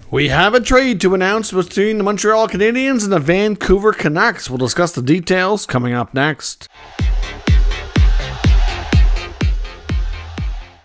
We have a trade to announce between the Montreal Canadiens and the Vancouver Canucks. We'll discuss the details coming up next.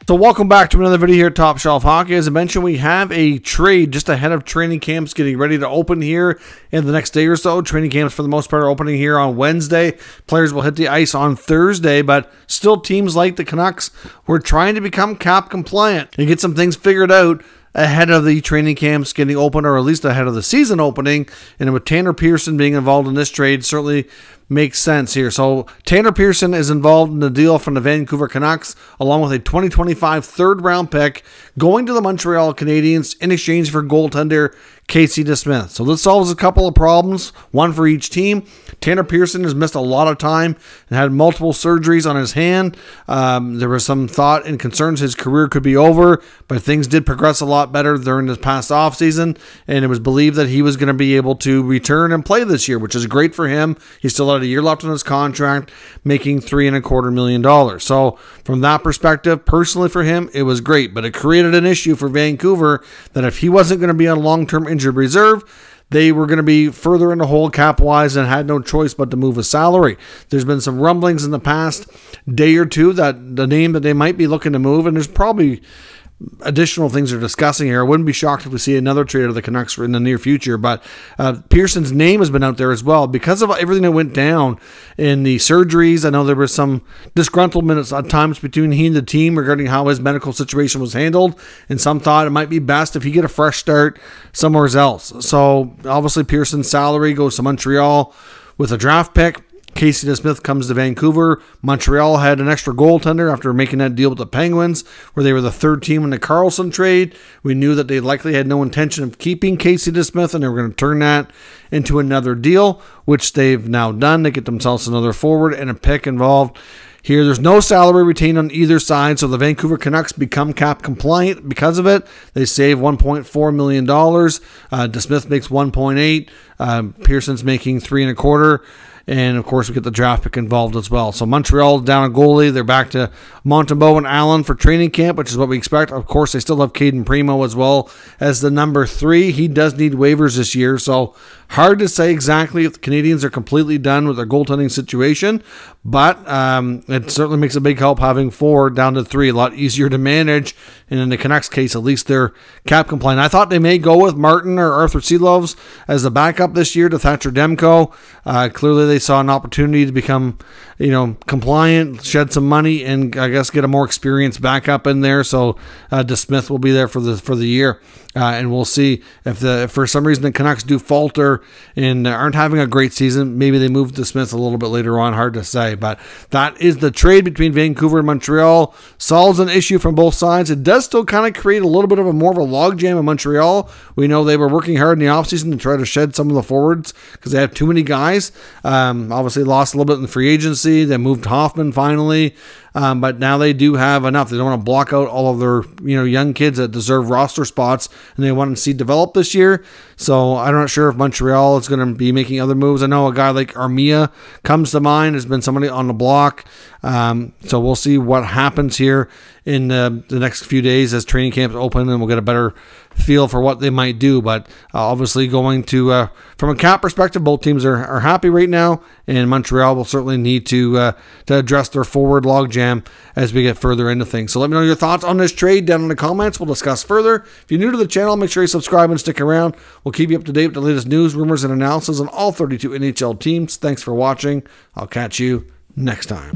So welcome back to another video here at Top Shelf Hockey. As I mentioned, we have a trade just ahead of training camps getting ready to open here in the next day or so. Training camps, for the most part, are opening here on Wednesday. Players will hit the ice on Thursday, but still teams like the Canucks were trying to become cap compliant and get some things figured out ahead of the training camps getting open, or at least ahead of the season opening. And with Tanner Pearson being involved in this trade, certainly makes sense here. So Tanner Pearson is involved in the deal from the Vancouver Canucks, along with a 2025 third-round pick going to the Montreal Canadiens in exchange for goaltender Casey DeSmith. So this solves a couple of problems, one for each team. Tanner Pearson has missed a lot of time and had multiple surgeries on his hand. There was some thought and concerns his career could be over, but things did progress a lot better during this past offseason, and it was believed that he was going to be able to return and play this year, which is great for him. He still had a year left on his contract, making $3.25 million. So from that perspective, personally for him, it was great, but it created an issue for Vancouver that if he wasn't going to be on long-term injured reserve, they were going to be further in the hole cap-wise and had no choice but to move a salary. There's been some rumblings in the past day or two that the name that they might be looking to move, and there's probably additional things they're discussing here. I wouldn't be shocked if we see another trade of the Canucks in the near future, but Pearson's name has been out there as well because of everything that went down in the surgeries. I know there was some disgruntlement at times between he and the team regarding how his medical situation was handled, and some thought it might be best if he get a fresh start somewhere else. So obviously Pearson's salary goes to Montreal with a draft pick. Casey DeSmith comes to Vancouver. Montreal had an extra goaltender after making that deal with the Penguins, where they were the third team in the Carlson trade. We knew that they likely had no intention of keeping Casey DeSmith, and they were going to turn that into another deal, which they've now done. They get themselves another forward and a pick involved. Here, there's no salary retained on either side, so the Vancouver Canucks become cap compliant because of it. They save $1.4 million. DeSmith makes $1.8 million. Pearson's making $3.25 million. And, of course, we get the draft pick involved as well. So Montreal down a goalie. They're back to Montembeault and Allen for training camp, which is what we expect. Of course, they still have Caden Primo as well as the number 3. He does need waivers this year, so hard to say exactly if the Canadiens are completely done with their goaltending situation, but it certainly makes a big help having 4 down to 3. A lot easier to manage, and in the Canucks case, at least they're cap compliant. I thought they may go with Martin or Arthur Seeloves as the backup this year to Thatcher Demko. Clearly, they saw an opportunity to become, compliant, shed some money, and I guess get a more experienced backup in there. So DeSmith will be there for the year, and we'll see if for some reason the Canucks do falter and aren't having a great season. Maybe they move DeSmith a little bit later on. Hard to say, but that is the trade between Vancouver and Montreal. Solves an issue from both sides. It does still kind of create a little bit of a more of a logjam in Montreal. We know they were working hard in the offseason to try to shed some of the forwards because they have too many guys. Obviously lost a little bit in the free agency. They moved Hoffman finally. But now they do have enough. They don't want to block out all of their young kids that deserve roster spots, and they want to see develop this year. So I'm not sure if Montreal is going to be making other moves. I know a guy like Armia comes to mind. Has been somebody on the block. So we'll see what happens here in the next few days as training camps open, and we'll get a better feel for what they might do. But obviously going to from a cap perspective, both teams are happy right now, and Montreal will certainly need to address their forward logjam as we get further into things. So let me know your thoughts on this trade down in the comments. We'll discuss further. If you're new to the channel, make sure you subscribe and stick around. We'll keep you up to date with the latest news, rumors, and analysis on all 32 NHL teams. Thanks for watching. I'll catch you next time.